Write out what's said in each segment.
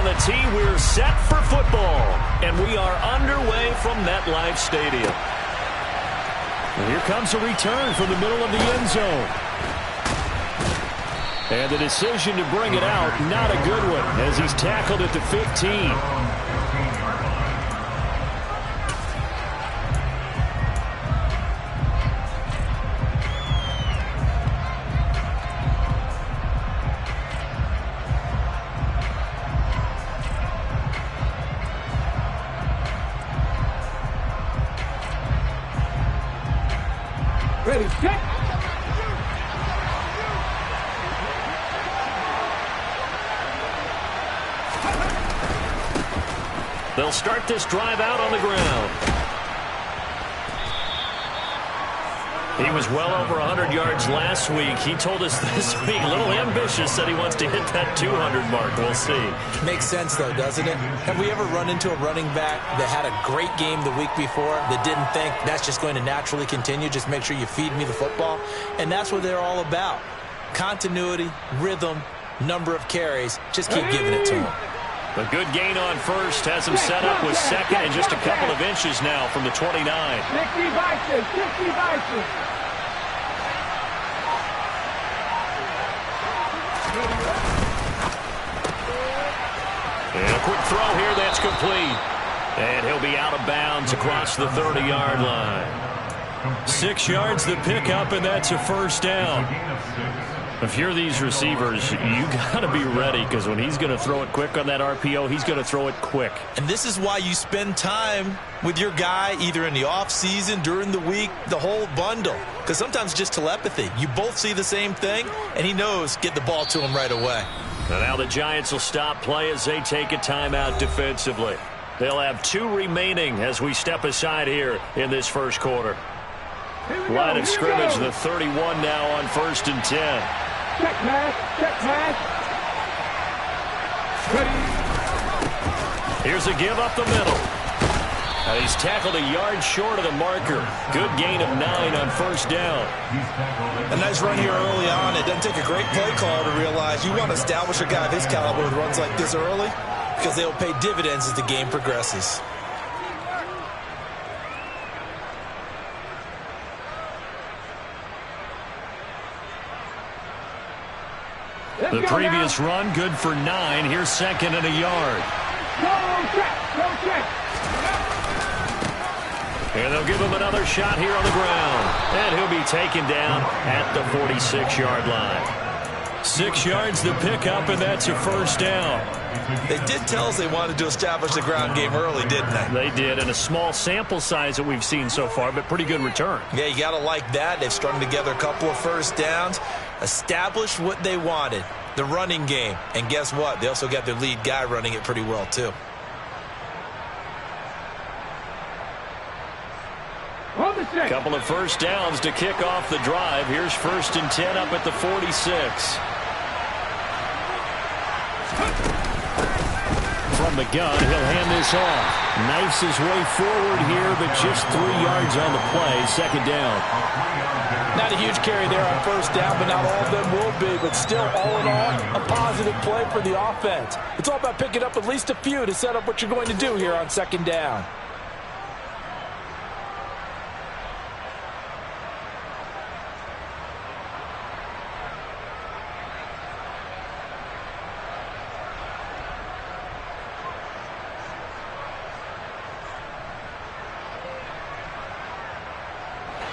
on the tee. We're set for football. And we are underway from MetLife Stadium. And here comes a return from the middle of the end zone. And the decision to bring it out, not a good one, as he's tackled at the 15. Ready, set. They'll start this drive out on the ground. He was well over 100 yards last week. He told us this week, a little ambitious, said he wants to hit that 200 mark. We'll see. Makes sense, though, doesn't it? Have we ever run into a running back that had a great game the week before that didn't think that's just going to naturally continue? Just make sure you feed me the football. And that's what they're all about. Continuity, rhythm, number of carries. Just keep giving it to him. A good gain on first has him set up with second and just a couple of inches now from the 29. 60 vices, 60 vices. And a quick throw here, that's complete. And he'll be out of bounds across the 30-yard line. 6 yards the pickup, and that's a first down. If you're these receivers, you got to be ready, because when he's going to throw it quick on that RPO, he's going to throw it quick. And this is why you spend time with your guy either in the offseason, during the week, the whole bundle. Because sometimes just telepathy. You both see the same thing, and he knows get the ball to him right away. And now the Giants will stop play as they take a timeout defensively. They'll have 2 remaining as we step aside here in this first quarter. Line of scrimmage, the 31 now on 1st and 10. Check pass, check pass. Ready. Here's a give up the middle. He's tackled a yard short of the marker. Good gain of 9 on first down. A nice run here early on. It doesn't take a great play call to realize you want to establish a guy of his caliber with runs like this early, because they'll pay dividends as the game progresses. The previous run, good for 9. Here's second and a yard. Go check, go check. And they'll give him another shot here on the ground. And he'll be taken down at the 46-yard line. 6 yards the pickup, and that's a first down. They did tell us they wanted to establish the ground game early, didn't they? They did, and a small sample size that we've seen so far, but pretty good return. Yeah, you got to like that. They've strung together a couple of first downs, established what they wanted, the running game. And guess what? They also got their lead guy running it pretty well, too. Couple of first downs to kick off the drive. Here's 1st and 10 up at the 46. From the gun, he'll hand this off. Knifes his way forward here, but just 3 yards on the play. Second down. Not a huge carry there on first down, but not all of them will be. But still, all in all, a positive play for the offense. It's all about picking up at least a few to set up what you're going to do here on second down.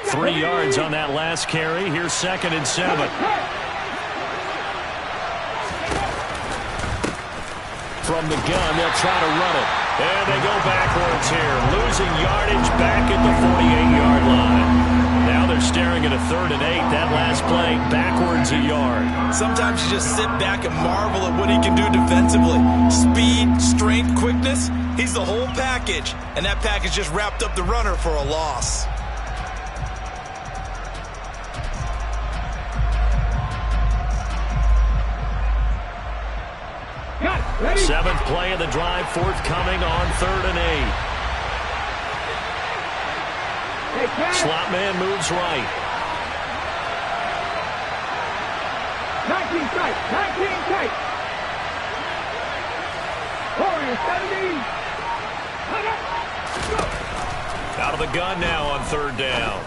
Three yards on that last carry. Here's 2nd and 7. From the gun, they'll try to run it. And they go backwards here. Losing yardage back at the 48-yard line. Now they're staring at a 3rd and 8. That last play, backwards a yard. Sometimes you just sit back and marvel at what he can do defensively. Speed, strength, quickness. He's the whole package. And that package just wrapped up the runner for a loss. Ready. 7th play of the drive, forthcoming on 3rd and 8. Slot man moves right. 19 tight, 19 tight. 70. Out of the gun now on third down.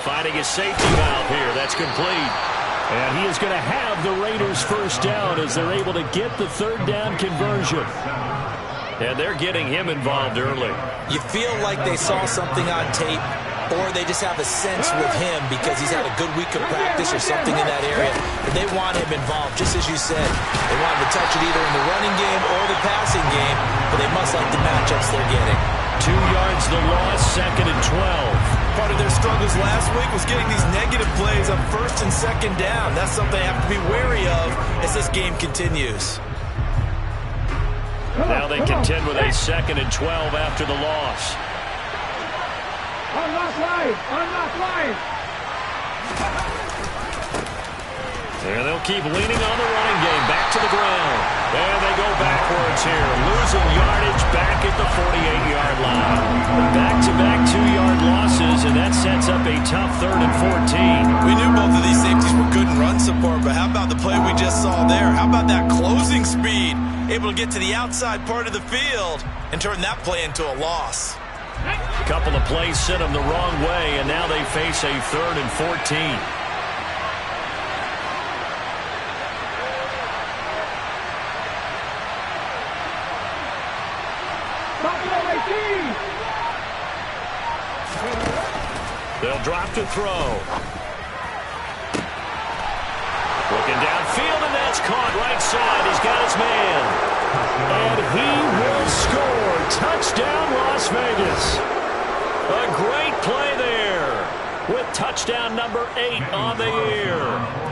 Finding his safety valve here. That's complete. And he is going to have the Raiders first down as they're able to get the third down conversion. And they're getting him involved early. You feel like they saw something on tape, or they just have a sense with him because he's had a good week of practice or something in that area. But they want him involved, just as you said. They want him to touch it either in the running game or the passing game, but they must like the matchups they're getting. 2 yards the loss, 2nd and 12. Part of their struggles last week was getting these negative plays on 1st and 2nd down. That's something they have to be wary of as this game continues. Now they contend with a 2nd and 12 after the loss. Unlock line. Unlock line. And they'll keep leaning on the running game. Back to the ground. And they go backwards here. Losing yardage back at the 48-yard line. Back-to-back 2-yard losses, and that sets up a tough 3rd and 14. We knew both of these safeties were good in run support, but how about the play we just saw there? How about that closing speed? Able to get to the outside part of the field and turn that play into a loss. A couple of plays sent them the wrong way, and now they face a 3rd and 14. They'll drop to throw. Looking downfield, and that's caught right side. He's got his man. And he will score. Touchdown, Las Vegas. A great play there with touchdown number 8 on the year.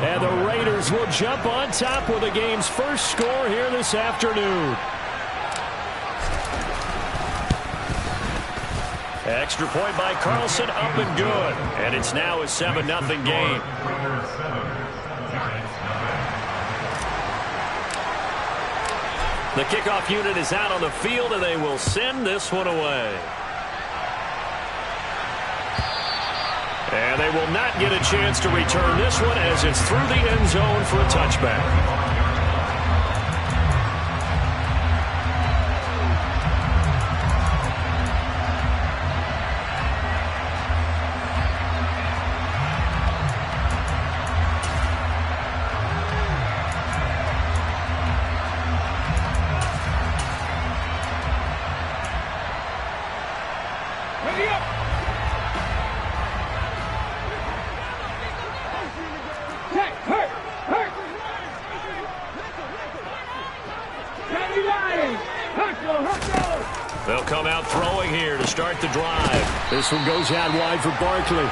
And the Raiders will jump on top with the game's first score here this afternoon. Extra point by Carlson, up and good. And it's now a 7-0 game. The kickoff unit is out on the field, and they will send this one away. And they will not get a chance to return this one as it's through the end zone for a touchback. They'll come out throwing here to start the drive. This one goes out wide for Barkley.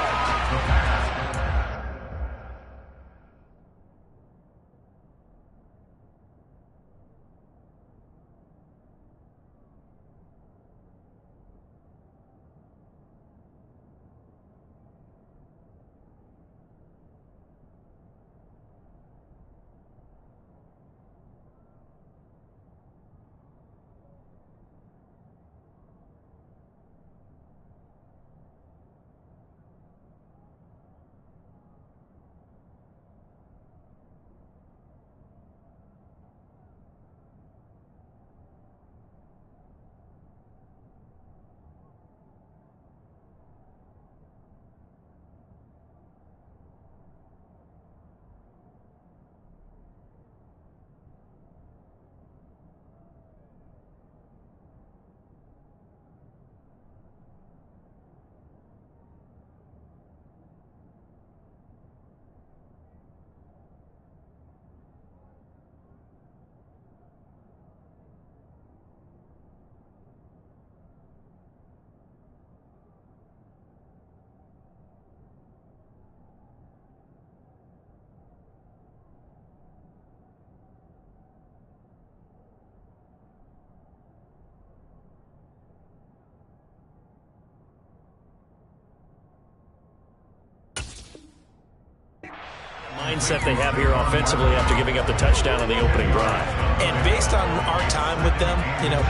Mindset they have here offensively after giving up the touchdown on the opening drive. And based on our time with them,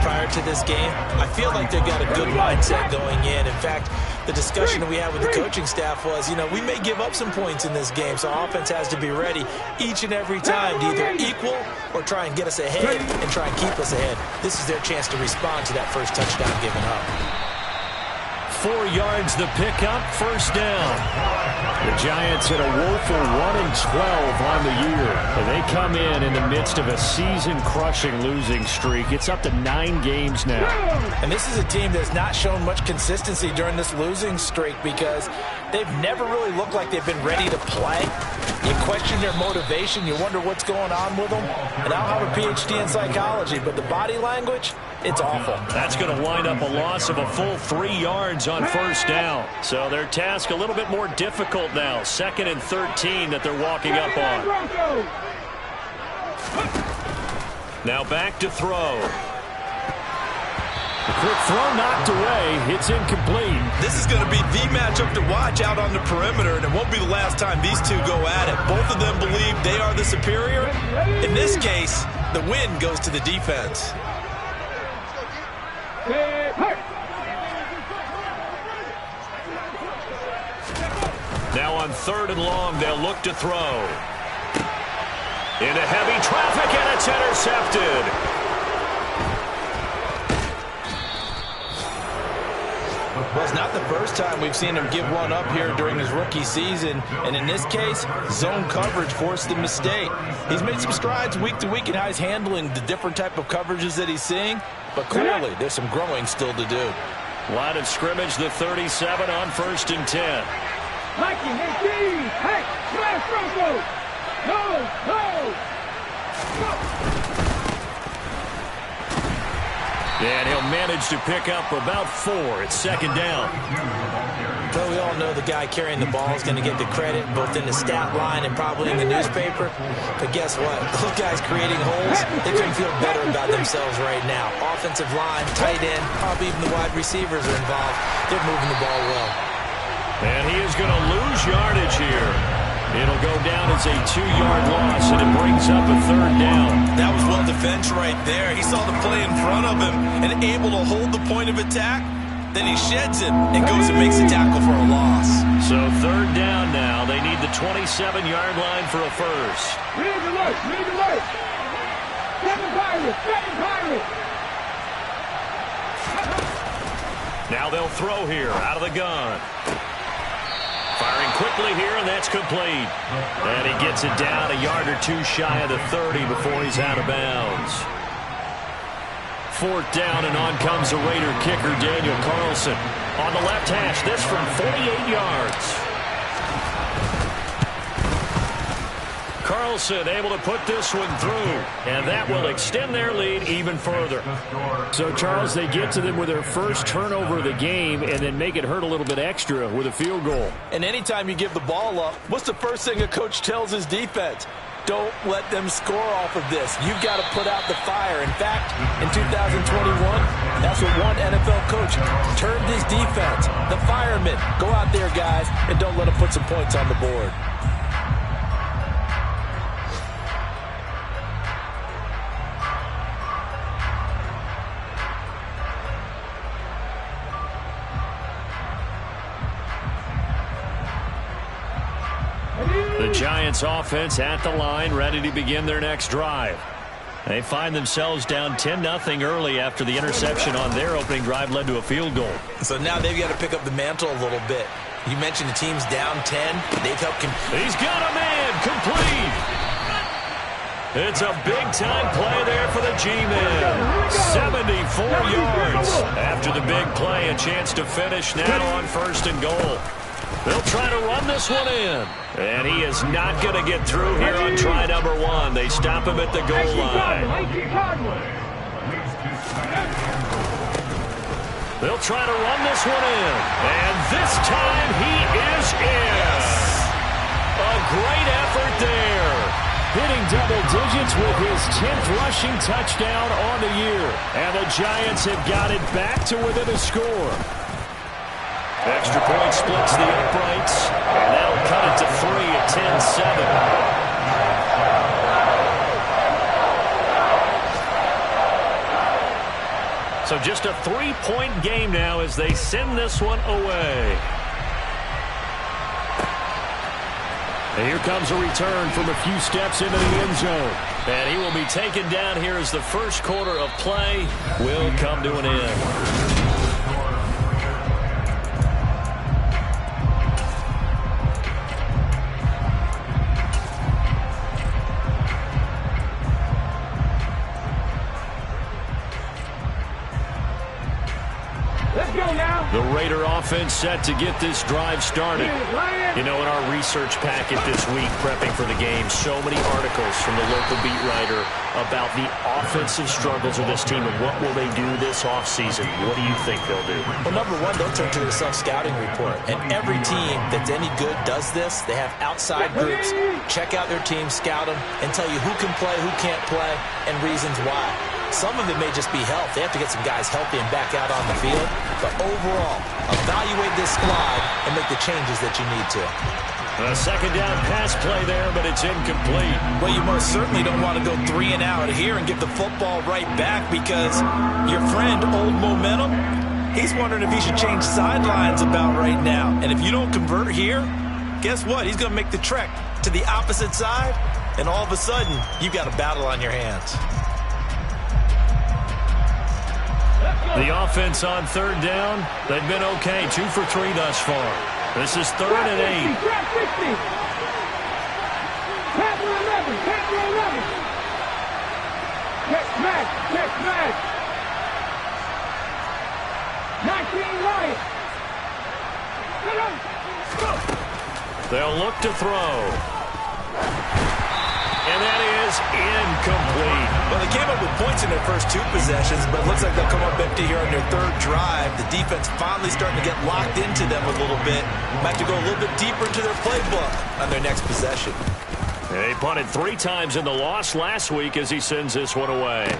prior to this game, I feel like they've got a good mindset going in. In fact, the discussion that we had with the coaching staff was, we may give up some points in this game, so offense has to be ready each and every time to either equal or try and get us ahead and try and keep us ahead. This is their chance to respond to that first touchdown given up. 4 yards the pickup, first down. The Giants at a woeful 1-12 on the year. And they come in the midst of a season-crushing losing streak. It's up to 9 games now. And this is a team that's not shown much consistency during this losing streak because they've never really looked like they've been ready to play. You question their motivation. You wonder what's going on with them. And I don't have a PhD in psychology, but the body language, it's awful. That's going to wind up a loss of a full 3 yards on first down. So their task a little bit more difficult now. 2nd and 13 that they're walking up on. Now back to throw. The quick throw knocked away. It's incomplete. This is going to be the matchup to watch out on the perimeter, and it won't be the last time these two go at it. Both of them believe they are the superior. In this case, the win goes to the defense. Now on 3rd and long, they'll look to throw. Into heavy traffic, and it's intercepted. Well, it's not the first time we've seen him give one up here during his rookie season. And in this case, zone coverage forced the mistake. He's made some strides week to week in how he's handling the different type of coverages that he's seeing. But clearly, there's some growing still to do. Line of scrimmage, the 37 on 1st and 10. Mikey, hey, flash Bronco. Go. And he'll manage to pick up about 4. It's 2nd down. Well, we all know the guy carrying the ball is going to get the credit both in the stat line and probably in the newspaper. But guess what? Those guys creating holes, they couldn't feel better about themselves right now. Offensive line, tight end, probably even the wide receivers are involved. They're moving the ball well. And he is going to lose yardage here. It'll go down as a 2-yard loss, and it brings up a 3rd down. That was well defense right there. He saw the play in front of him and able to hold the point of attack. Then he sheds it and goes and makes a tackle for a loss. So 3rd down now. They need the 27-yard line for a first. Read alert. Second pirate. Now they'll throw here out of the gun. Firing quickly here, and that's complete. And he gets it down a yard or 2 shy of the 30 before he's out of bounds. 4th down, and on comes the Raider kicker, Daniel Carlson. On the left hash, this from 48 yards. Carlson able to put this one through, and that will extend their lead even further. So, Charles, they get to them with their first turnover of the game and then make it hurt a little bit extra with a field goal. And anytime you give the ball up, what's the first thing a coach tells his defense? Don't let them score off of this. You've got to put out the fire. In fact, in 2021, that's what one NFL coach termed his defense. The firemen. Go out there, guys, and don't let them put some points on the board. The Giants offense at the line, ready to begin their next drive. They find themselves down 10-0 early after the interception on their opening drive led to a field goal. So now they've got to pick up the mantle a little bit. You mentioned the team's down 10. They've helped. He's got a man, complete. It's a big-time play there for the G-Man. 74 yards. After the big play, a chance to finish now on 1st and goal. They'll try to run this one in. And he is not going to get through here on try number 1. They stop him at the goal line. They'll try to run this one in. And this time he is in. A great effort there. Hitting double digits with his 10th rushing touchdown on the year. And the Giants have got it back to within a score. Extra point splits the uprights, and that'll cut it to 3 at 10-7. So just a 3-point game now as they send this one away. And here comes a return from a few steps into the end zone. And he will be taken down here as the first quarter of play will come to an end. Let's go now. The Raider offense set to get this drive started. You know, in our research packet this week, prepping for the game, so many articles from the local beat writer about the offensive struggles of this team and what will they do this offseason. What do you think they'll do? Well, number one, they'll turn to their self-scouting report. And every team that's any good does this. They have outside groups. Check out their team, scout them, and tell you who can play, who can't play, and reasons why. Some of it may just be health. They have to get some guys healthy and back out on the field. But overall, evaluate this squad and make the changes that you need to. A second down pass play there, but it's incomplete. Well, you most certainly don't want to go 3 and out here and give the football right back because your friend, Old Momentum, he's wondering if he should change sidelines about right now. And if you don't convert here, guess what? He's going to make the trek to the opposite side, and all of a sudden, you've got a battle on your hands. The offense on third down, they've been okay. 2 for 3 thus far. This is 3rd and 8. Trap 60. Tap for 11. Tap for 11. Check smash. Check smash. 19 Lions. They'll look to throw. And that is incomplete. Well, they came up with points in their first 2 possessions, but it looks like they'll come up empty here on their 3rd drive. The defense finally starting to get locked into them a little bit. Might have to go a little bit deeper into their playbook on their next possession. They punted 3 times in the loss last week as he sends this one away.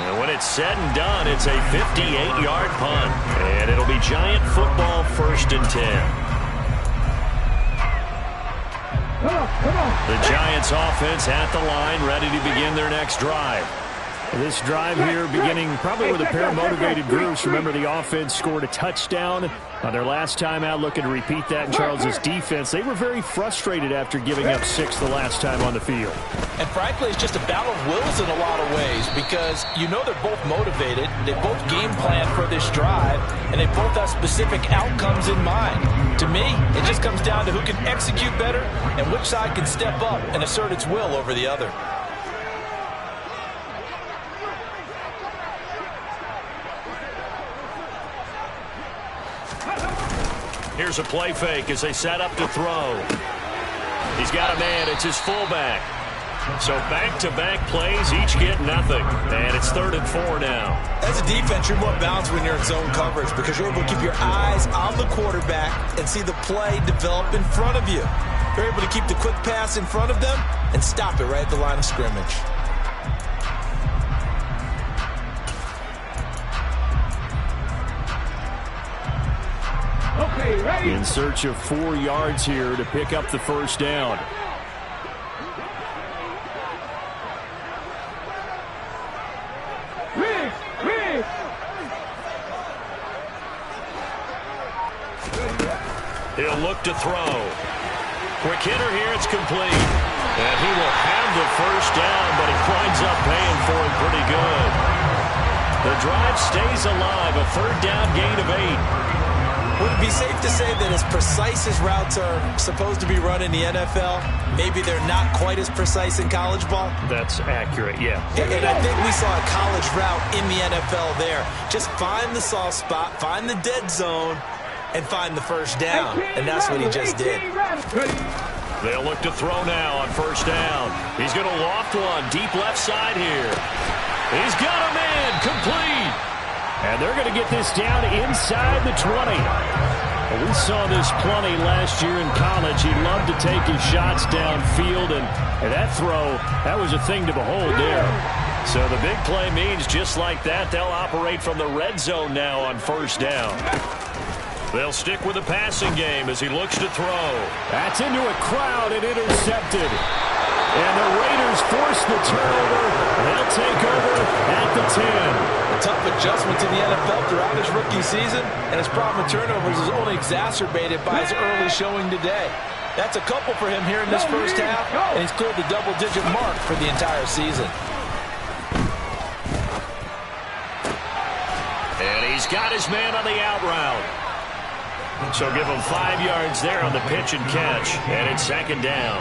And when it's said and done, it's a 58-yard punt. And it'll be Giant football 1st and 10. Come on. The Giants offense at the line, ready to begin their next drive. This drive here beginning probably with a pair of motivated groups. Remember, the offense scored a touchdown on their last time out, looking to repeat that in Charles' defense. They were very frustrated after giving up 6 the last time on the field. And frankly, it's just a battle of wills in a lot of ways because you know they're both motivated, they both game plan for this drive, and they both have specific outcomes in mind. To me, it just comes down to who can execute better and which side can step up and assert its will over the other. Here's a play fake as they set up to throw. He's got a man. It's his fullback. So back-to-back plays, each get nothing. And it's 3rd and 4 now. As a defense, you're more balanced when you're in zone coverage because you're able to keep your eyes on the quarterback and see the play develop in front of you. You're able to keep the quick pass in front of them and stop it right at the line of scrimmage. Okay, ready. In search of 4 yards here to pick up the first down. He'll look to throw. Quick hitter here, it's complete. And he will have the first down, but he winds up paying for it pretty good. The drive stays alive, a 3rd down gain of 8. Would it be safe to say that as precise as routes are supposed to be run in the NFL, maybe they're not quite as precise in college ball? That's accurate, yeah. And I think we saw a college route in the NFL there. Just find the soft spot, find the dead zone, and find the first down. And that's what he just did. They'll look to throw now on 1st down. He's going to loft one deep left side here. He's got a man, complete. And they're going to get this down inside the 20. Well, we saw this plenty last year in college. He loved to take his shots downfield, and that throw, that was a thing to behold there. So the big play means just like that, they'll operate from the red zone now on first down. They'll stick with the passing game as he looks to throw. That's into a crowd and intercepted. And the Raiders force the turnover. They'll take over at the 10. A tough adjustment to the NFL throughout his rookie season, and his problem with turnovers is only exacerbated by his early showing today. That's a couple for him here in this first half, and he's cleared the double-digit mark for the entire season. And he's got his man on the out route. So give him 5 yards there on the pitch and catch, and it's second down.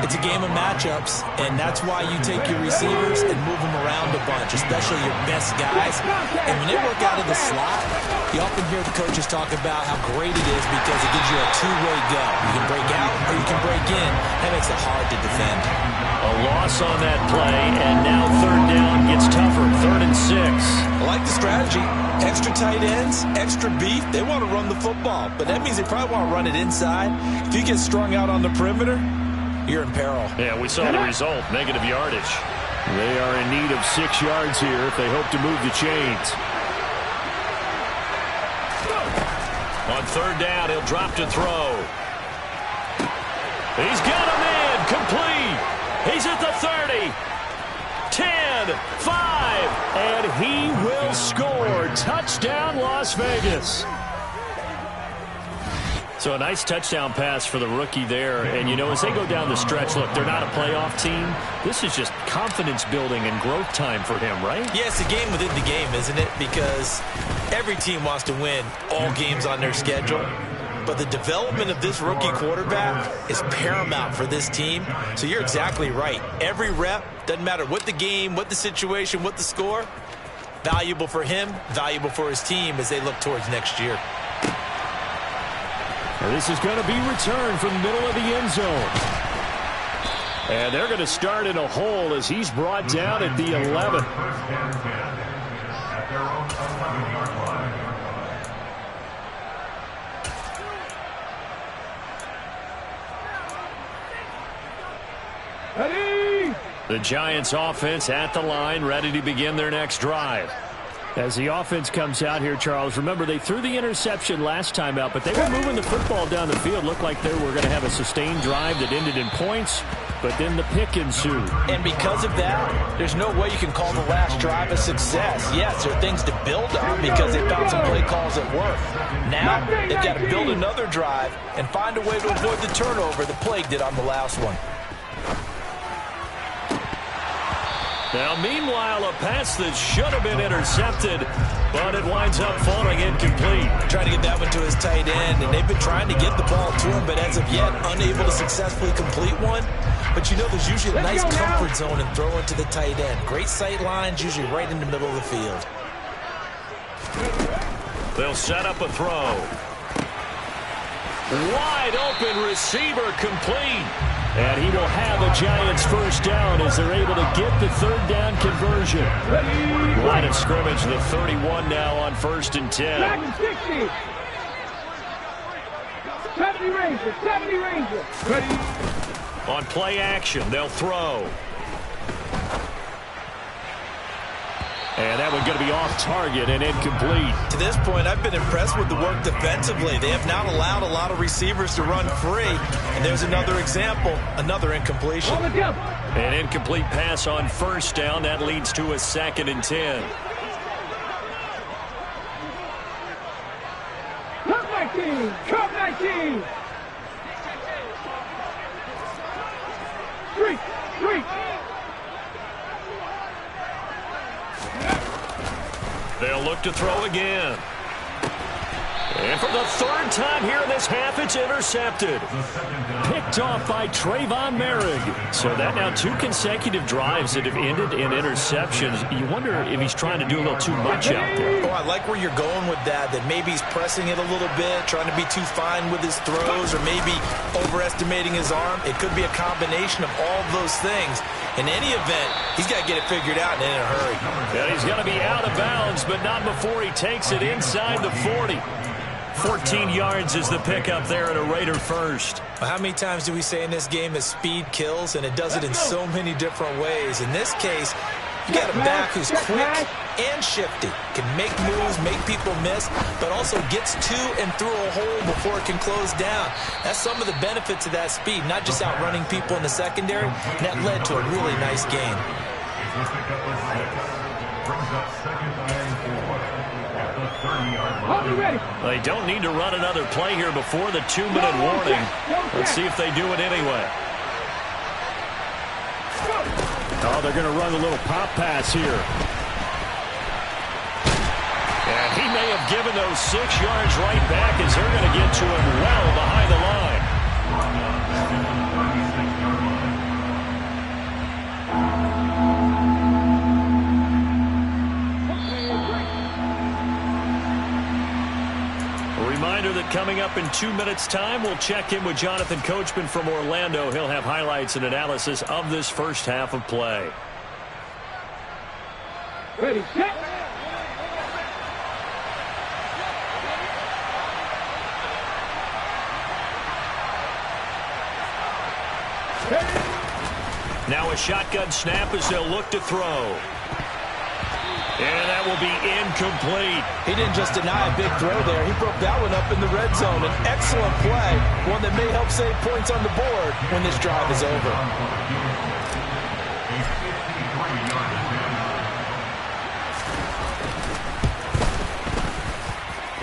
It's a game of matchups, and that's why you take your receivers and move them around a bunch, especially your best guys. And when they work out of the slot, you often hear the coaches talk about how great it is because it gives you a two-way go. You can break out or you can break in. That makes it hard to defend. A loss on that play, and now third down gets tougher, 3rd and 6. I like the strategy. Extra tight ends, extra beef. They want to run the football, but that means they probably want to run it inside. If you get strung out on the perimeter, you're in peril. Yeah, we saw the result, negative yardage. They are in need of 6 yards here if they hope to move the chains. On third down, he'll drop to throw. He's got him in, complete. He's at the 30. 10, 5, and he will score. Touchdown, Las Vegas. So a nice touchdown pass for the rookie there. And, you know, as they go down the stretch, look, they're not a playoff team. This is just confidence building and growth time for him, right? Yeah, it's a game within the game, isn't it? Because every team wants to win all games on their schedule. But the development of this rookie quarterback is paramount for this team. So you're exactly right. Every rep, doesn't matter what the game, what the situation, what the score, valuable for him, valuable for his team as they look towards next year. And this is going to be returned from the middle of the end zone. And they're going to start in a hole as he's brought down at the 11. Ready? The Giants offense at the line, ready to begin their next drive. As the offense comes out here, Charles, remember they threw the interception last time out, but they were moving the football down the field. Looked like they were going to have a sustained drive that ended in points, but then the pick ensued. And because of that, there's no way you can call the last drive a success. Yes, there are things to build on because they found some play calls that work. Now they've got to build another drive and find a way to avoid the turnover that plagued it on the last one. Now, meanwhile, a pass that should have been intercepted, but it winds up falling incomplete. Trying to get that one to his tight end, and they've been trying to get the ball to him, but as of yet, unable to successfully complete one. But you know there's usually a nice comfort zone in throwing to the tight end. Great sight lines, usually right in the middle of the field. They'll set up a throw. Wide open receiver complete. And he will have a Giants first down as they're able to get the third down conversion. Line of scrimmage, the 31 now on 1st and 10. 60. 70 Rangers, 70 Rangers. Ready? On play action, they'll throw. And that one's going to be off target and incomplete. To this point, I've been impressed with the work defensively. They have not allowed a lot of receivers to run free. And there's another example, another incompletion. An incomplete pass on first down. That leads to a 2nd and 10. Cup 19, Cup 19. Street. They'll look to throw again. And for the 3rd time here in this half, it's intercepted. Picked off by Trayvon Merrick. So that now 2 consecutive drives that have ended in interceptions. You wonder if he's trying to do a little too much out there. Oh, I like where you're going with that maybe he's pressing it a little bit, trying to be too fine with his throws, or maybe overestimating his arm. It could be a combination of all those things. In any event, he's got to get it figured out and in a hurry. And he's going to be out of bounds, but not before he takes it inside the 40. 14 yards is the pickup there at a Raider first. How many times do we say in this game that speed kills, and it does it in so many different ways? In this case, You got a back who's quick and shifty, can make moves, make people miss, but also gets to and through a hole before it can close down. That's some of the benefits of that speed, not just outrunning people in the secondary, and that led to a really nice game. They don't need to run another play here before the 2-minute warning. Let's see if they do it anyway. Oh, they're going to run a little pop pass here. And he may have given those 6 yards right back as they're going to get to him well behind the line. Reminder that coming up in 2 minutes' time, we'll check in with Jonathan Coachman from Orlando. He'll have highlights and analysis of this first half of play. Ready, set. Now a shotgun snap as they'll look to throw. And that will be incomplete. He didn't just deny a big throw there. He broke that one up in the red zone. An excellent play, one that may help save points on the board when this drive is over.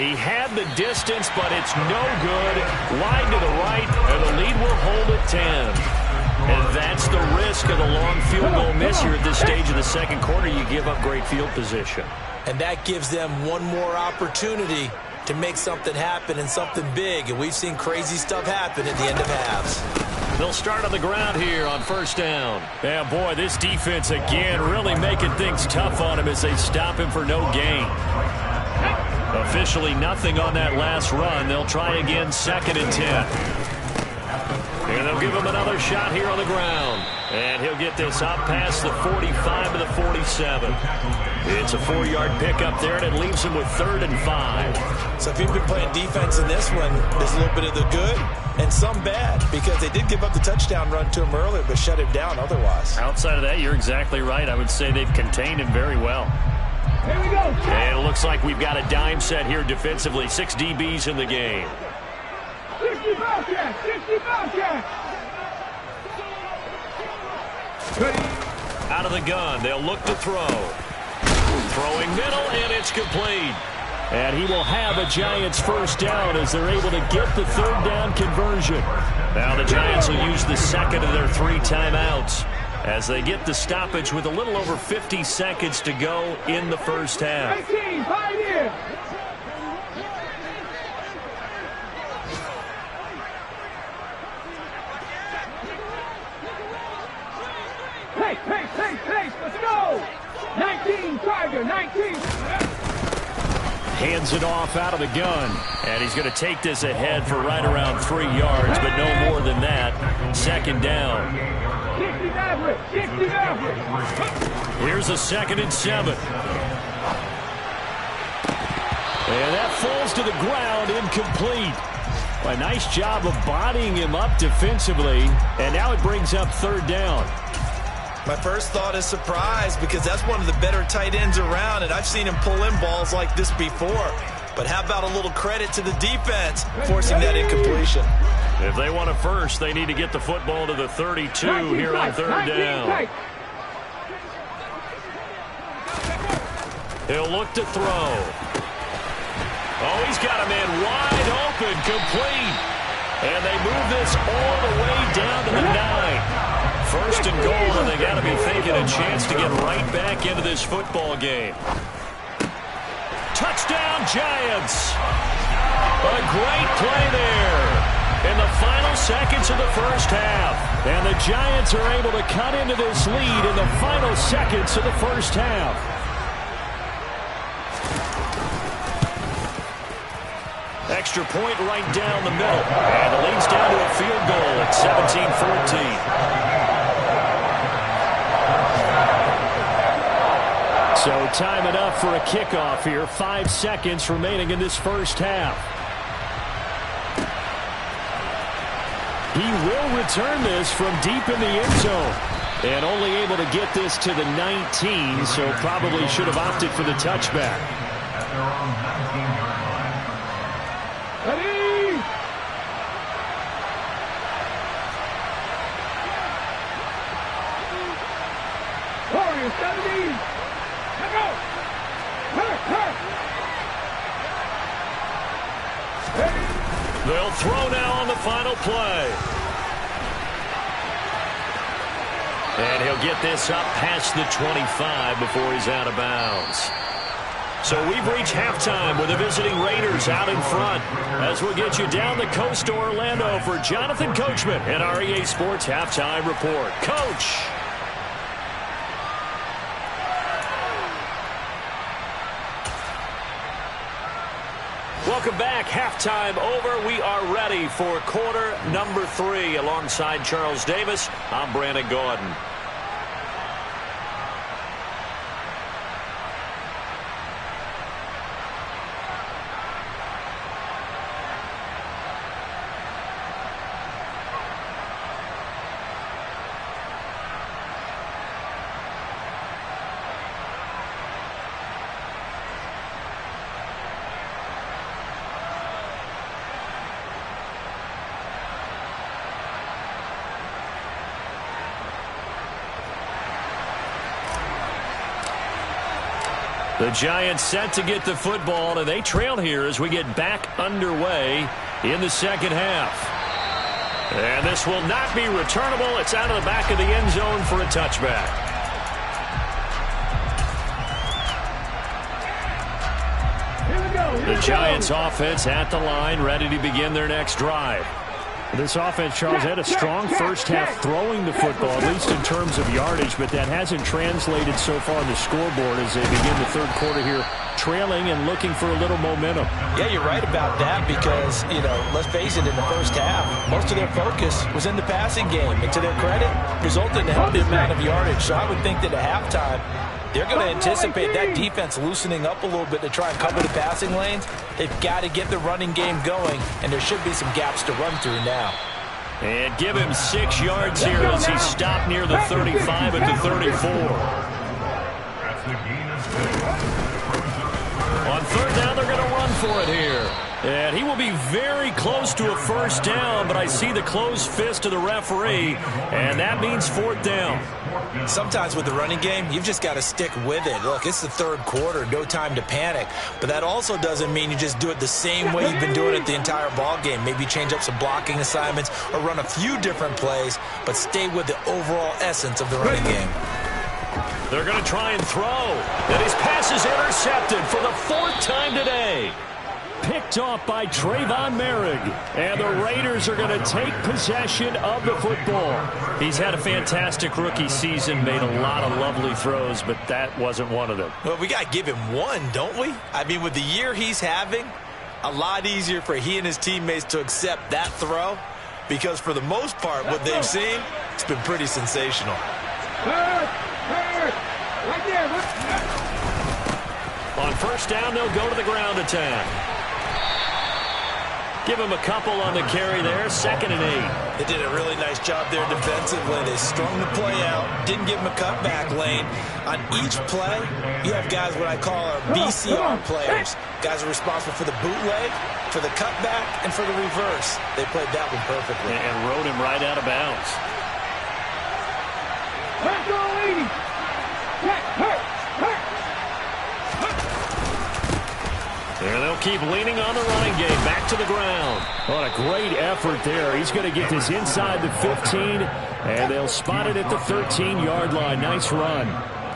He had the distance, but it's no good. Wide to the right, and the lead will hold at 10. And that's the risk of the long field goal miss here at this stage of the second quarter. You give up great field position. And that gives them one more opportunity to make something happen and something big. And we've seen crazy stuff happen at the end of halves. They'll start on the ground here on first down. Yeah, boy, this defense again really making things tough on him as they stop him for no gain. Officially nothing on that last run. They'll try again, 2nd and 10. And they'll give him another shot here on the ground. And he'll get this up past the 45 to the 47. It's a 4-yard pickup there, and it leaves him with 3rd and 5. So if you've been playing defense in this one, there's a little bit of the good and some bad, because they did give up the touchdown run to him earlier, but shut him down otherwise. Outside of that, you're exactly right. I would say they've contained him very well. Here we go. And it looks like we've got a dime set here defensively. 6 DBs in the game. 60 Bobcats, 60 Bobcats. Out of the gun, they'll look to throw. Throwing middle, and it's complete. And he will have a Giants first down as they're able to get the 3rd down conversion. Now the Giants will use the 2nd of their 3 timeouts as they get the stoppage with a little over 50 seconds to go in the first half. 19, Pioneer. Hey, let's go! 19, Tiger, 19. Hands it off out of the gun. And he's going to take this ahead for right around 3 yards, but no more than that. 2nd down. 60 Maverick. Here's a 2nd and 7. And that falls to the ground, incomplete. A nice job of bodying him up defensively. And now it brings up 3rd down. My first thought is surprise, because that's one of the better tight ends around, and I've seen him pull in balls like this before. But how about a little credit to the defense forcing that incompletion? If they want a first, they need to get the football to the 32 here on 3rd down. He'll look to throw. Oh, he's got a man wide open, complete. And they move this all the way down to the 9. 1st and goal, and they got to be thinking a chance to get right back into this football game. Touchdown, Giants! A great play there in the final seconds of the first half. And the Giants are able to cut into this lead in the final seconds of the first half. Extra point right down the middle. And it leads down to a field goal at 17-14. So time enough for a kickoff here. 5 seconds remaining in this first half. He will return this from deep in the end zone. And only able to get this to the 19, so probably should have opted for the touchback. Ready? Warriors 17. Let go. Hurt. They'll throw now on the final play. And he'll get this up past the 25 before he's out of bounds. So we've reached halftime with the visiting Raiders out in front. As we'll get you down the coast to Orlando for Jonathan Coachman and our EA Sports Halftime Report. Coach! Welcome back. Halftime over. We are ready for quarter number 3. Alongside Charles Davis, I'm Brandon Gaudin. The Giants set to get the football, and they trail here as we get back underway in the second half. And this will not be returnable. It's out of the back of the end zone for a touchback. The Giants offense at the line, ready to begin their next drive. This offense, Charles, had a strong first half throwing the football, at least in terms of yardage, but that hasn't translated so far on the scoreboard as they begin the third quarter here, trailing and looking for a little momentum. Yeah, you're right about that because, let's face it, in the first half, most of their focus was in the passing game. And to their credit, resulted in a healthy amount of yardage. So I would think that at halftime, they're going to anticipate that defense loosening up a little bit to try and cover the passing lanes. They've got to get the running game going, and there should be some gaps to run through now. And give him 6 yards here as he stopped near the 35 at the 34. On third down, they're going to run for it here. And he will be very close to a first down, but I see the closed fist of the referee, and that means fourth down. Sometimes with the running game, you've just got to stick with it. Look, it's the third quarter, no time to panic. But that also doesn't mean you just do it the same way you've been doing it the entire ball game. Maybe change up some blocking assignments or run a few different plays, but stay with the overall essence of the running game. They're going to try and throw. And his pass is intercepted for the 4th time today. Picked off by Trayvon Merrick. And the Raiders are going to take possession of the football. He's had a fantastic rookie season, made a lot of lovely throws, but that wasn't one of them. Well, we got to give him one, don't we? I mean, with the year he's having, a lot easier for he and his teammates to accept that throw because for the most part, what they've seen, it's been pretty sensational. Right there. On first down, they'll go to the ground attack. Give him a couple on the carry there. 2nd and 8. They did a really nice job there defensively. They strung the play out, didn't give him a cutback lane. On each play, you have guys what I call our BCR players. Guys are responsible for the bootleg, for the cutback, and for the reverse. They played that one perfectly. And rode him right out of bounds. Let's go, 80. And they'll keep leaning on the running game. Back to the ground. What a great effort there. He's going to get this inside the 15, and they'll spot it at the 13-yard line. Nice run.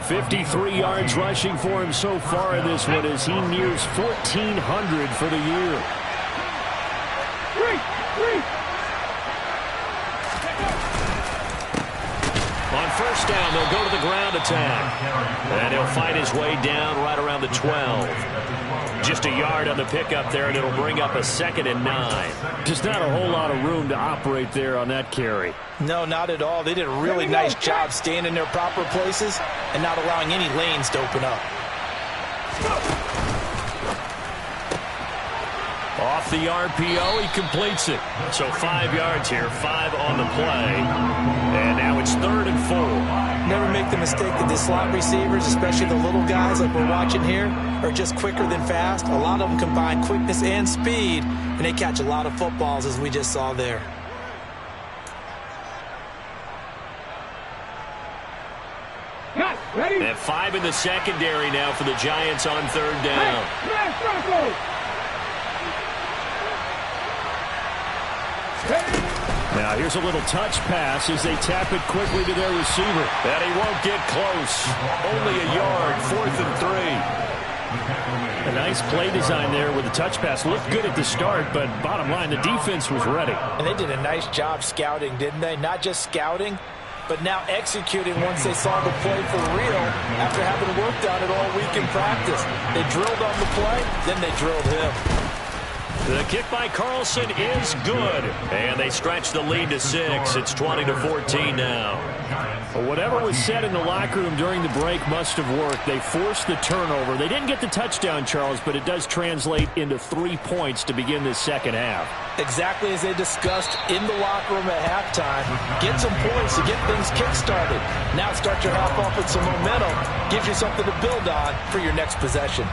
53 yards rushing for him so far in this one as he nears 1,400 for the year. On first down, they'll go to the ground attack. And he'll fight his way down right around the 12. Just a yard on the pickup there, and it'll bring up a 2nd and 9. Just not a whole lot of room to operate there on that carry. No, not at all. They did a really nice job staying in their proper places and not allowing any lanes to open up. Off the RPO. He completes it. So 5 yards here, 5 on the play. And now it's 3rd and 4. Never make the mistake that the slot receivers, especially the little guys like we're watching here, are just quicker than fast. A lot of them combine quickness and speed, and they catch a lot of footballs, as we just saw there. And 5 in the secondary now for the Giants on 3rd down. Now here's a little touch pass as they tap it quickly to their receiver. And he won't get close. Only a yard, 4th and 3. A nice play design there with the touch pass. Looked good at the start, but bottom line, the defense was ready. And they did a nice job scouting, didn't they? Not just scouting, but now executing once they saw the play for real after having worked on it all week in practice. They drilled on the play, then they drilled him. The kick by Carlson is good. And they stretch the lead to 6. It's 20-14 now. Well, whatever was said in the locker room during the break must have worked. They forced the turnover. They didn't get the touchdown, Charles, but it does translate into 3 points to begin this second half. Exactly as they discussed in the locker room at halftime. Get some points to get things kick-started. Now start your half off with some momentum. Gives you something to build on for your next possession.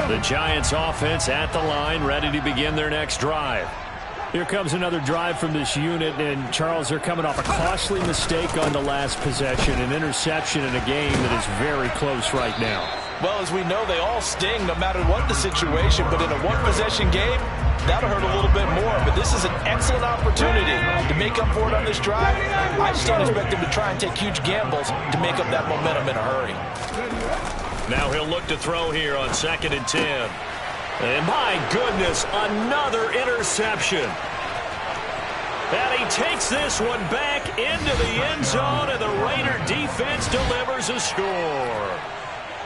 The Giants offense at the line, ready to begin their next drive. Here comes another drive from this unit, and Charles, they're coming off a costly mistake on the last possession, an interception in a game that is very close right now. Well, as we know, they all sting no matter what the situation, but in a one-possession game, that'll hurt a little bit more. But this is an excellent opportunity to make up for it on this drive. I just don't expect them to try and take huge gambles to make up that momentum in a hurry. Now he'll look to throw here on 2nd and 10. And my goodness, another interception. And he takes this one back into the end zone, and the Raider defense delivers a score.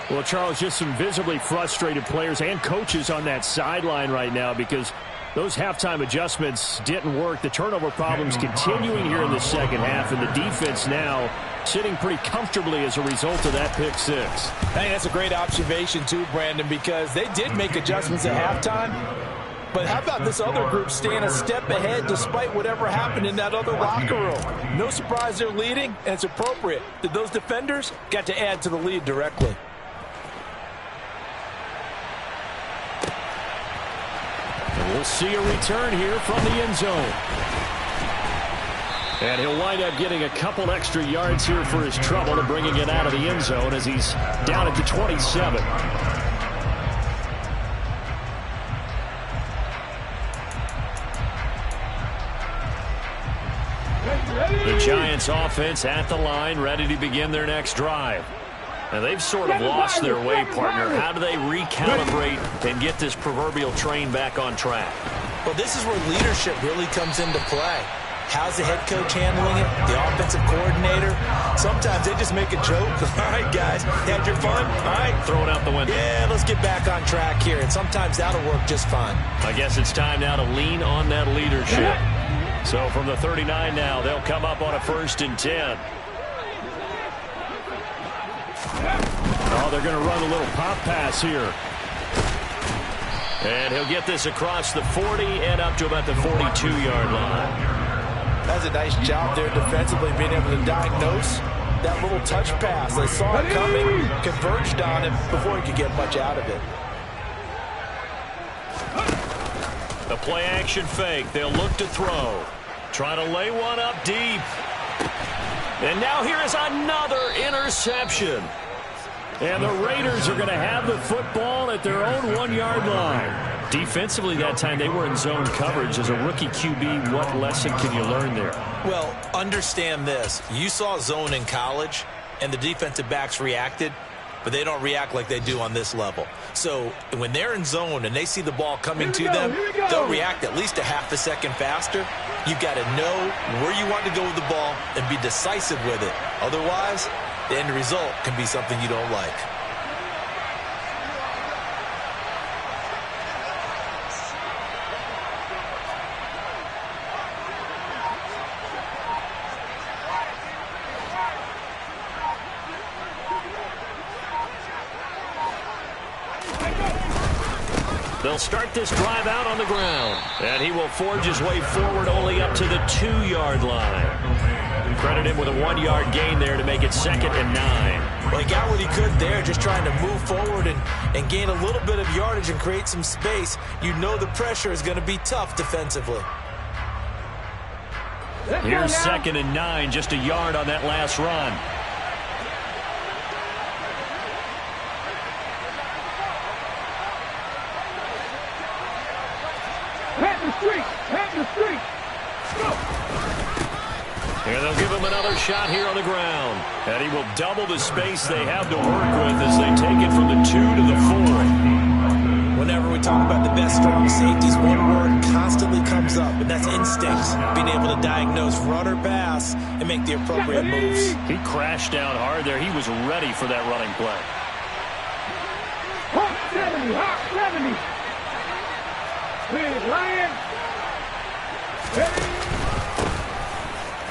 Well, Charles, just some visibly frustrated players and coaches on that sideline right now because those halftime adjustments didn't work. The turnover problems continuing here in the second half, and the defense now sitting pretty comfortably as a result of that pick 6. I think that's a great observation too, Brandon, because they did make adjustments at halftime. But how about this other group staying a step ahead despite whatever happened in that other locker room? No surprise they're leading, and it's appropriate that those defenders got to add to the lead directly. And we'll see a return here from the end zone. And he'll wind up getting a couple extra yards here for his trouble and bringing it out of the end zone as he's down at the 27. The Giants offense at the line, ready to begin their next drive. Now they've sort of lost their way, partner. How do they recalibrate and get this proverbial train back on track? Well, this is where leadership really comes into play. How's the head coach handling it? The offensive coordinator? Sometimes they just make a joke. All right, guys, had your fun? All right. Throw it out the window. Yeah, let's get back on track here. And sometimes that'll work just fine. I guess it's time now to lean on that leadership. So from the 39 now, they'll come up on a 1st and 10. Oh, they're going to run a little pop pass here. And he'll get this across the 40 and up to about the 42-yard line. That's a nice job there defensively, being able to diagnose that little touch pass. They saw it coming, converged on it before he could get much out of it. The play-action fake. They'll look to throw. Try to lay one up deep. And now here is another interception. And the Raiders are going to have the football at their own 1-yard line. Defensively that time, they were in zone coverage. As a rookie QB, what lesson can you learn there? Well, understand this. You saw zone in college, and the defensive backs reacted, but they don't react like they do on this level. So when they're in zone and they see the ball coming to them, they'll react at least a half a second faster. You've got to know where you want to go with the ball and be decisive with it. Otherwise, the end result can be something you don't like. They'll start this drive out on the ground. And he will forge his way forward only up to the 2-yard line. Credit him with a 1-yard gain there to make it 2nd and 9. Well, he got what he could there, just trying to move forward and gain a little bit of yardage and create some space. You know the pressure is going to be tough defensively. Here's 2nd and 9, just a yard on that last run. Pat the street. And they'll give him another shot here on the ground. And he will double the space they have to work with as they take it from the 2 to the 4. Whenever we talk about the best strong safeties, one word constantly comes up, and that's instincts. Being able to diagnose run or pass and make the appropriate moves. He crashed down hard there. He was ready for that running play. Hawk 70, Hawk 70. Please, Lion.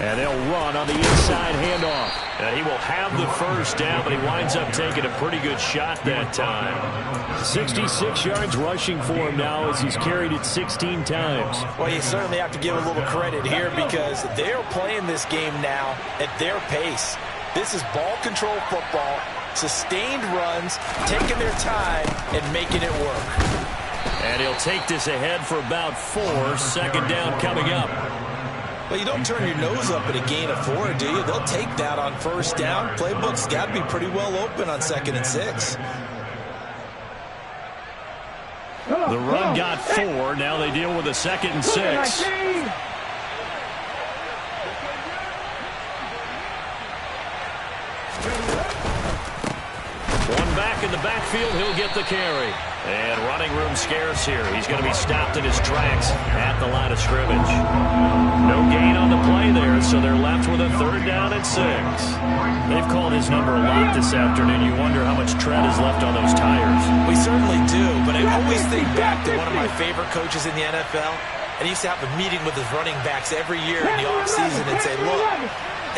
And they'll run on the inside handoff. And he will have the first down, but he winds up taking a pretty good shot that time. 66 yards rushing for him now as he's carried it 16 times. Well, you certainly have to give a little credit here because they're playing this game now at their pace. This is ball control football, sustained runs, taking their time and making it work. And he'll take this ahead for about 4. 2nd down coming up. Well, you don't turn your nose up at a gain of 4, do you? They'll take that on 1st down. Playbook's got to be pretty well open on 2nd and 6. The run got 4. Now they deal with a 2nd and 6. One back in the backfield. He'll get the carry. And running room scarce here. He's going to be stopped in his tracks at the line of scrimmage. No gain on the play there, so they're left with a 3rd down and 6. They've called his number a lot this afternoon. You wonder how much tread is left on those tires. We certainly do, but I always think back to one of my favorite coaches in the NFL. And he used to have a meeting with his running backs every year in the offseason and say, look,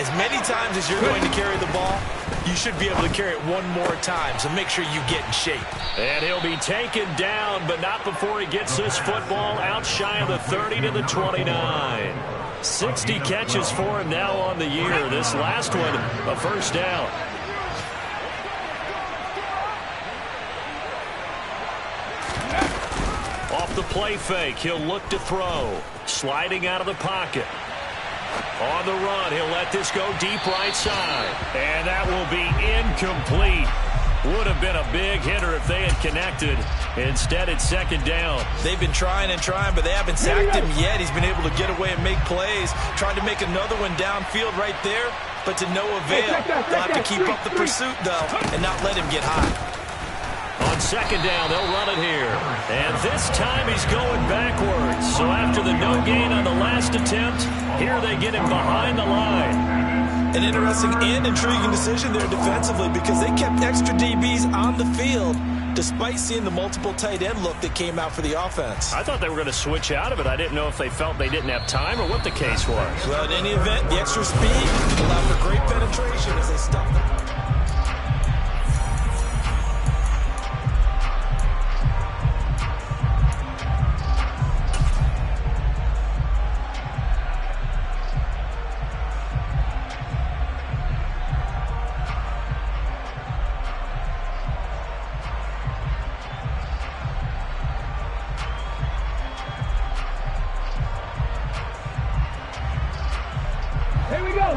as many times as you're going to carry the ball, you should be able to carry it one more time, so make sure you get in shape. And he'll be taken down, but not before he gets this football out shy of the 30 to the 29. 60 catches for him now on the year. This last one, a 1st down. Off the play fake, he'll look to throw. Sliding out of the pocket. On the run, he'll let this go deep right side. And that will be incomplete. Would have been a big hitter if they had connected. Instead, it's 2nd down. They've been trying and trying, but they haven't sacked him yet. He's been able to get away and make plays. Tried to make another one downfield right there, but to no avail. They'll have to keep up the pursuit, though, and not let him get high. On 2nd down, they'll run it here. And this time he's going backwards. So after the no gain on the last attempt, here they get him behind the line. An interesting and intriguing decision there defensively because they kept extra DBs on the field despite seeing the multiple tight end look that came out for the offense. I thought they were going to switch out of it. I didn't know if they felt they didn't have time or what the case was. Well, in any event, the extra speed allowed for great penetration as they stuffed the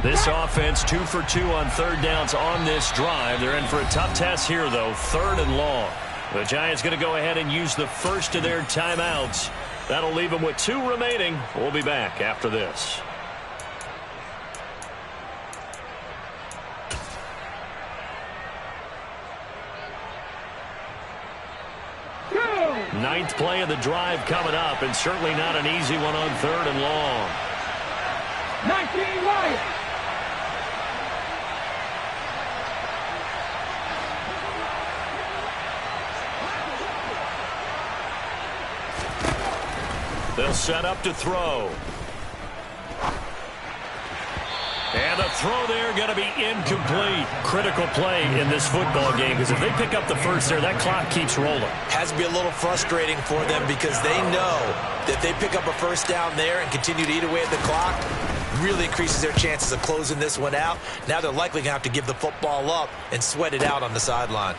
This offense 2 for 2 on 3rd downs on this drive. They're in for a tough test here, though, 3rd and long. The Giants going to go ahead and use the first of their timeouts. That'll leave them with 2 remaining. We'll be back after this. Ninth play of the drive coming up, and certainly not an easy one on 3rd and long. 19 Lions. They'll set up to throw. And And the throw there going to be incomplete. Critical play in this football game, because if they pick up the first there, that clock keeps rolling. Has to be a little frustrating for them because they know that if they pick up a first down there and continue to eat away at the clock, really increases their chances of closing this one out. Now they're likely going to have to give the football up and sweat it out on the sideline.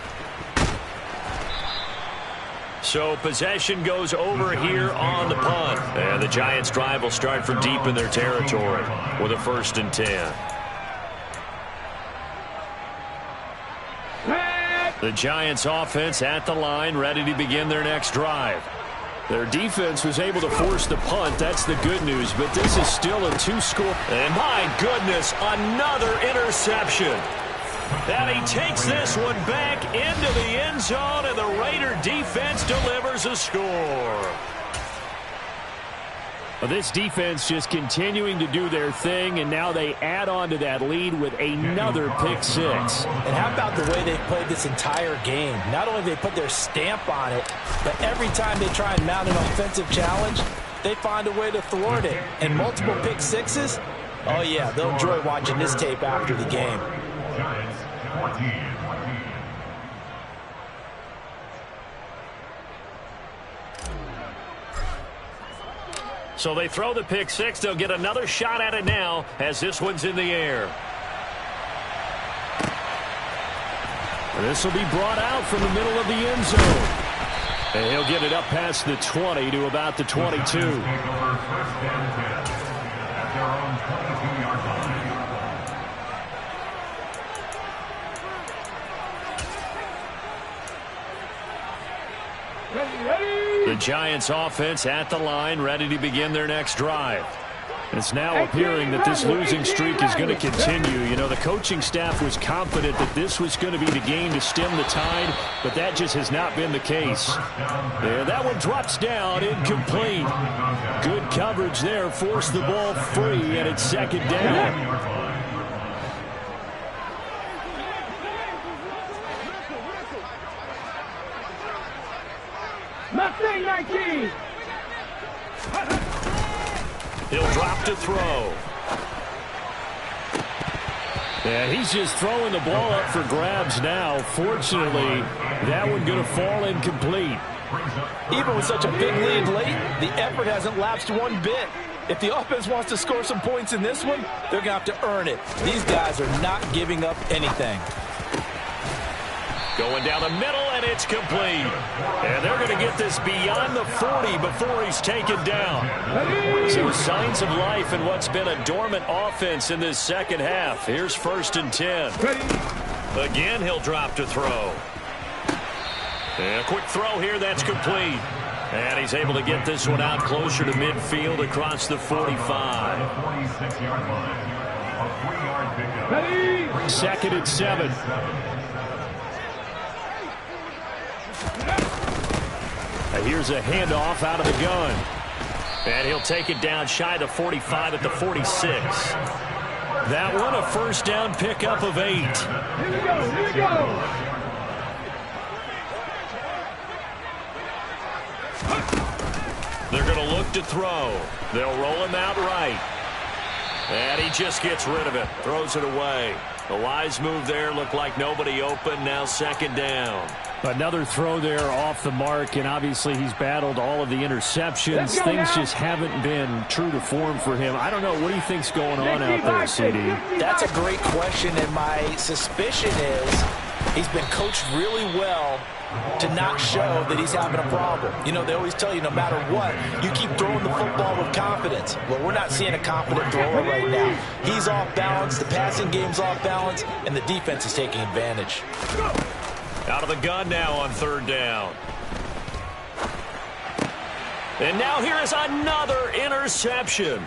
So possession goes over here on the punt. And the Giants' drive will start from deep in their territory with a 1st and 10. The Giants' offense at the line, ready to begin their next drive. Their defense was able to force the punt. That's the good news, but this is still a 2-score. And my goodness, another interception. And he takes this one back into the end zone, and the Raider defense delivers a score. Well, this defense just continuing to do their thing, and now they add on to that lead with another pick 6. And how about the way they played this entire game? Not only they put their stamp on it, but every time they try and mount an offensive challenge, they find a way to thwart it. And multiple pick 6s? Oh, yeah, they'll enjoy watching this tape after the game. Giants 14. So they throw the pick 6. They'll get another shot at it now as this one's in the air. This will be brought out from the middle of the end zone. And he'll get it up past the 20 to about the 22. The Giants offense at the line, ready to begin their next drive. It's now appearing that this losing streak is going to continue. You know, the coaching staff was confident that this was going to be the game to stem the tide, but that just has not been the case. Yeah, that one drops down, incomplete. Good coverage there, forced the ball free, and it's 2nd down. Mustang 19. He'll drop to throw. Yeah, he's just throwing the ball up for grabs now. Fortunately, that one going to fall incomplete. Even with such a big lead late, the effort hasn't lapsed one bit. If the offense wants to score some points in this one, they're going to have to earn it. These guys are not giving up anything. Going down the middle, and it's complete. And they're going to get this beyond the 40 before he's taken down. So signs of life in what's been a dormant offense in this second half. Here's 1st and 10. Again, he'll drop to throw. And a quick throw here, that's complete. And he's able to get this one out closer to midfield across the 45. 46-yard line. A 3-yard pickup. 2nd and 7. Here's a handoff out of the gun. And he'll take it down shy of 45 at the 46. That one a 1st down pickup of 8. Here we go, here we go. They're going to look to throw. They'll roll him out right. And he just gets rid of it. Throws it away. The wise move there. Looked like nobody open. Now 2nd down. Another throw there off the mark, and obviously he's battled all of the interceptions. Things just haven't been true to form for him. I don't know. What do you think's going on out there, CD? That's a great question, and my suspicion is he's been coached really well to not show that he's having a problem. You know, they always tell you no matter what, you keep throwing the football with confidence. Well, we're not seeing a confident thrower right now. He's off balance, the passing game's off balance, and the defense is taking advantage. Out of the gun now on 3rd down. And now here is another interception.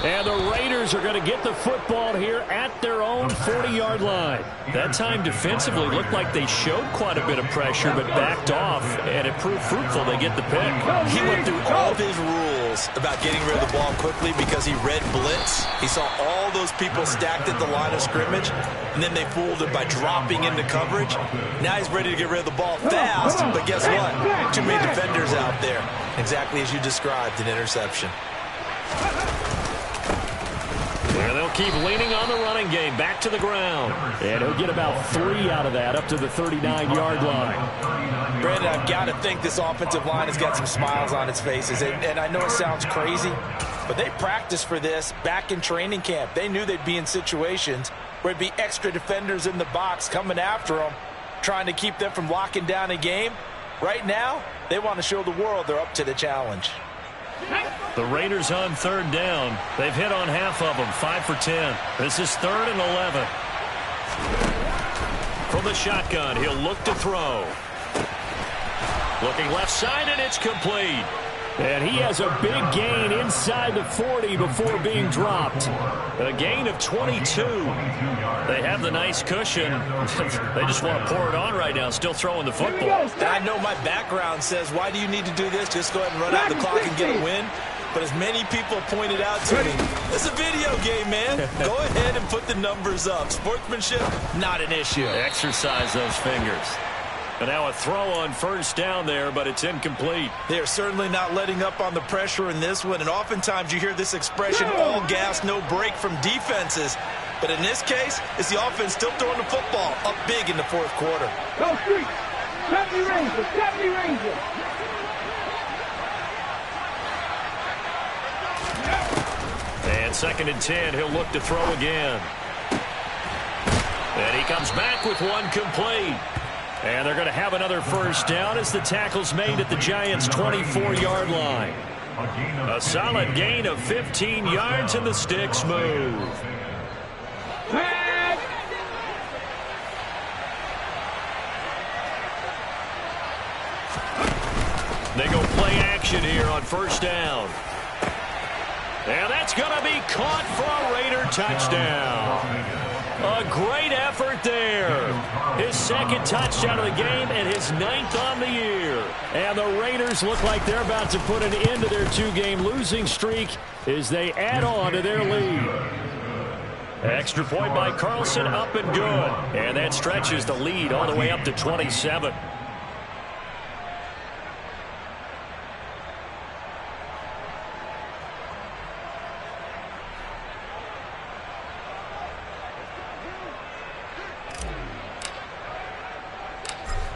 And the Raiders are going to get the football here at their own 40-yard line. That time defensively looked like they showed quite a bit of pressure but backed off, and it proved fruitful. They get the pick. He went through all of his rules about getting rid of the ball quickly because he read blitz. He saw all those people stacked at the line of scrimmage, and then they fooled him by dropping into coverage. Now he's ready to get rid of the ball fast, but guess what? Too many defenders out there. Exactly as you described, an interception. Well, they'll keep leaning on the running game. Back to the ground. And he'll get about 3 out of that, up to the 39-yard line. Brandon, I've got to think this offensive line has got some smiles on its faces. And I know it sounds crazy, but they practiced for this back in training camp. They knew they'd be in situations where there'd be extra defenders in the box coming after them, trying to keep them from locking down a game. Right now, they want to show the world they're up to the challenge. The Raiders on 3rd down. They've hit on half of them, 5 for 10. This is 3rd and 11. From the shotgun, he'll look to throw. Looking left side, and it's complete. And he has a big gain inside the 40 before being dropped. A gain of 22. They have the nice cushion. They just want to pour it on right now, still throwing the football. And I know my background says, why do you need to do this? Just go ahead and run out the clock and get a win. But as many people pointed out to me, it's a video game, man. Go ahead and put the numbers up. Sportsmanship, not an issue. Exercise those fingers. And now a throw on 1st down there, but it's incomplete. They are certainly not letting up on the pressure in this one. And oftentimes you hear this expression, all gas, no break from defenses. But in this case, it's the offense still throwing the football up big in the 4th quarter. Go street. 70 Rangers. 70 Rangers. And 2nd and 10, he'll look to throw again. And he comes back with one complete. And they're going to have another 1st down as the tackle's made at the Giants' 24-yard line. A solid gain of 15 yards, and the sticks move. They go play action here on 1st down. And that's going to be caught for a Raider touchdown. A great effort there. His 2nd touchdown of the game and his 9th on the year. And the Raiders look like they're about to put an end to their 2-game losing streak as they add on to their lead. Extra point by Carlson, up and good. And that stretches the lead all the way up to 27.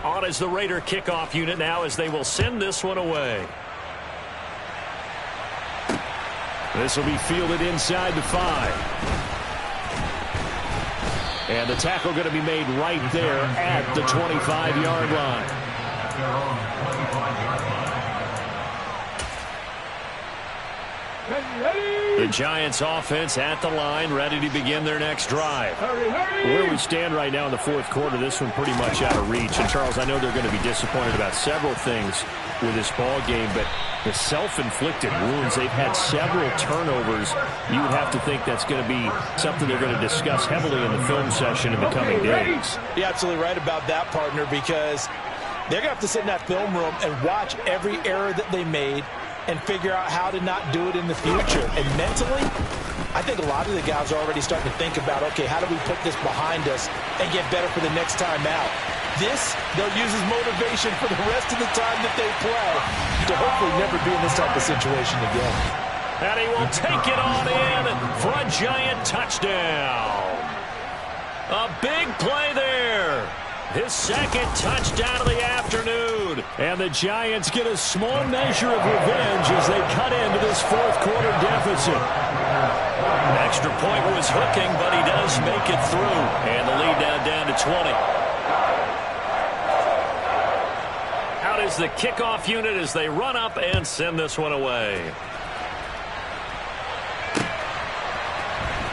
On as the Raider kickoff unit now as they will send this one away. This will be fielded inside the 5. And the tackle going to be made right there at the 25-yard line. The Giants offense at the line, ready to begin their next drive. Where we stand right now in the 4th quarter, this one pretty much out of reach. And, Charles, I know they're going to be disappointed about several things with this ball game, but the self-inflicted wounds, they've had several turnovers. You would have to think that's going to be something they're going to discuss heavily in the film session in the coming days. You're absolutely right about that, partner, because they're going to have to sit in that film room and watch every error that they made and figure out how to not do it in the future. And mentally, I think a lot of the guys are already starting to think about, okay, how do we put this behind us and get better for the next time out? This, they'll use as motivation for the rest of the time that they play to hopefully never be in this type of situation again. And he will take it on in for a Giant touchdown. A big play there. His 2nd touchdown of the afternoon. And the Giants get a small measure of revenge as they cut into this 4th quarter deficit. An extra point was hooking, but he does make it through. And the lead now down to 20. Out is the kickoff unit as they run up and send this one away.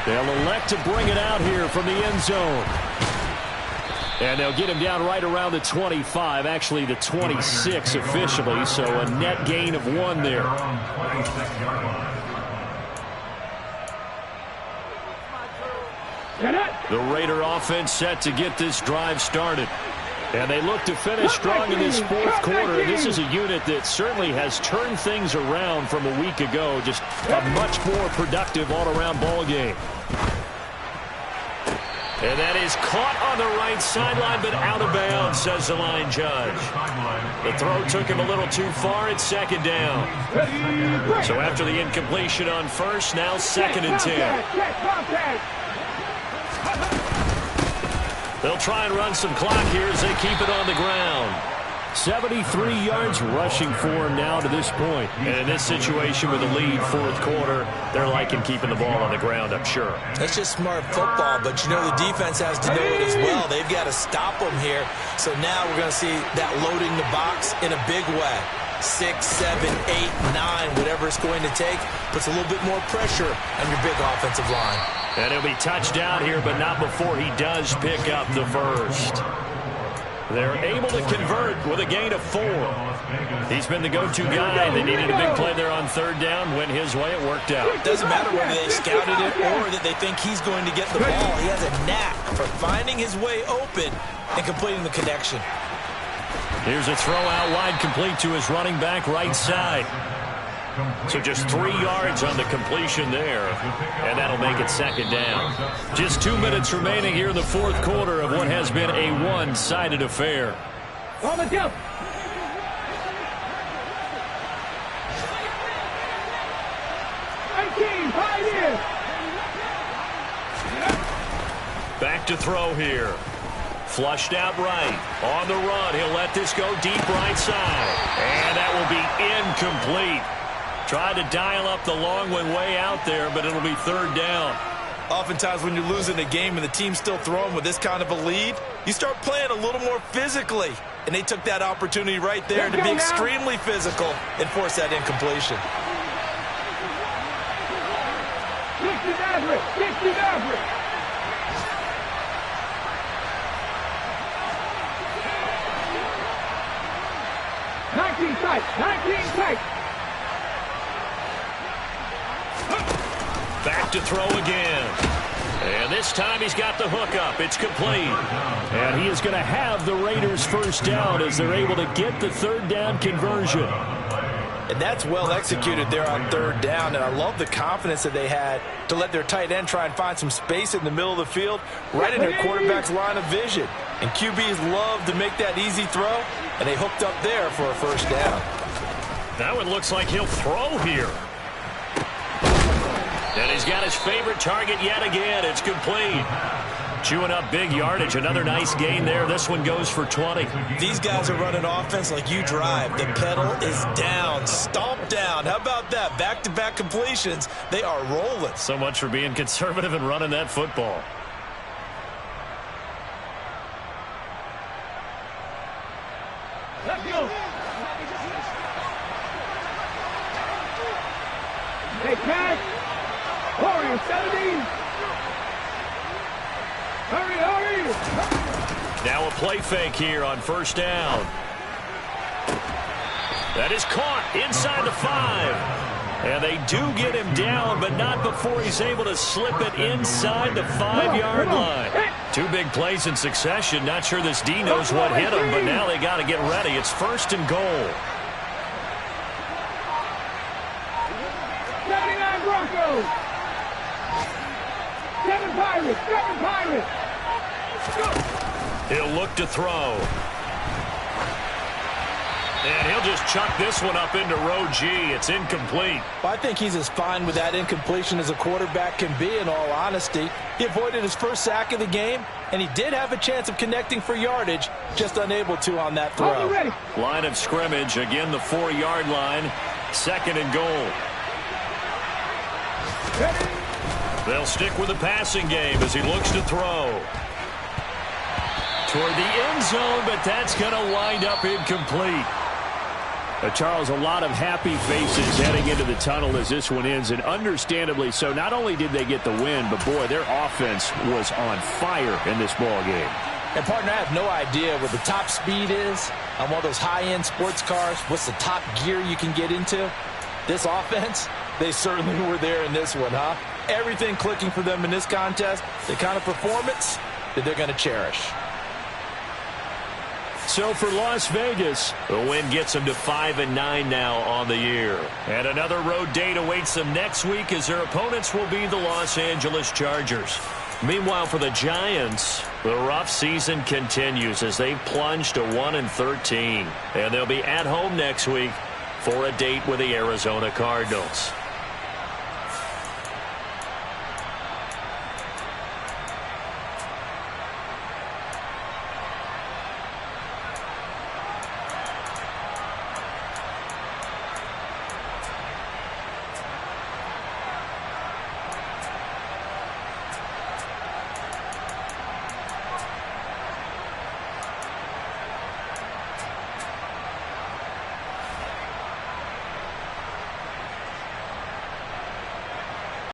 They'll elect to bring it out here from the end zone. And they'll get him down right around the 25, actually the 26 officially, so a net gain of 1 there. The Raider offense set to get this drive started. And they look to finish strong in this 4th quarter. And this is a unit that certainly has turned things around from a week ago. Just a much more productive all-around ball game. And that is caught on the right right sideline, but out of bounds, says the line judge. The throw took him a little too far. It's second down. So after the incompletion on first, now 2nd and 10. They'll try and run some clock here as they keep it on the ground. 73 yards rushing for him now to this point. And in this situation with the lead, fourth quarter, they're liking keeping the ball on the ground, I'm sure. That's just smart football, but you know the defense has to know it as well. They've got to stop them here. So now we're going to see that loading the box in a big way. 6, 7, 8, 9, whatever it's going to take, puts a little bit more pressure on your big offensive line. And he'll be touched down here, but not before he does pick up the first. They're able to convert with a gain of 4. He's been the go-to guy. They needed a big play there on third down. Went his way. It worked out. It doesn't matter whether they scouted it or that they think he's going to get the ball. He has a knack for finding his way open and completing the connection. Here's a throw out wide, complete to his running back right side. So just 3 yards on the completion there, and that'll make it second down. Just 2 minutes remaining here in the fourth quarter of what has been a one-sided affair. Back to throw here. Flushed out right. On the run, he'll let this go deep right side. And that will be incomplete. Tried to dial up the long one way out there, but it'll be third down. Oftentimes when you're losing a game and the team's still throwing with this kind of a lead, you start playing a little more physically. And they took that opportunity right there to be extremely physical and force that incompletion. 19 tight. Back to throw again. And this time he's got the hook up. It's complete. And he is going to have the Raiders first down as they're able to get the third down conversion. And that's well executed there on third down. And I love the confidence that they had to let their tight end try and find some space in the middle of the field, right in their quarterback's line of vision. And QBs love to make that easy throw, and they hooked up there for a first down. Now it looks like he'll throw here. And he's got his favorite target yet again. It's complete. Chewing up big yardage. Another nice gain there. This one goes for 20. These guys are running offense like you drive. The pedal is down. Stomp down. How about that? Back-to-back completions. They are rolling. So much for being conservative and running that football. Let's go. Hey, Pat. Warrior 70. Hurry. Now a play fake here on first down. That is caught inside the 5. And they do get him down, but not before he's able to slip it inside the 5-yard line. 2 big plays in succession. Not sure this D knows what hit him, but now they got to get ready. It's first and goal. 79 Broncos. 7 Pirates. He'll look to throw. And he'll just chuck this one up into row G. It's incomplete. Well, I think he's as fine with that incompletion as a quarterback can be, in all honesty. He avoided his first sack of the game, and he did have a chance of connecting for yardage, just unable to on that throw. Line of scrimmage, again the 4-yard line. Second and goal. They'll stick with the passing game as he looks to throw. Toward the end zone, but that's going to wind up incomplete. Charles, a lot of happy faces heading into the tunnel as this one ends, and understandably so. Not only did they get the win, but, boy, their offense was on fire in this ball game. And, partner, I have no idea what the top speed is on one of those high-end sports cars. What's the top gear you can get into? This offense, they certainly were there in this one, huh? Everything clicking for them in this contest, the kind of performance that they're going to cherish. So for Las Vegas, the win gets them to 5-9 now on the year. And another road date awaits them next week as their opponents will be the Los Angeles Chargers. Meanwhile, for the Giants, the rough season continues as they've plunged to 1-13. And they'll be at home next week for a date with the Arizona Cardinals.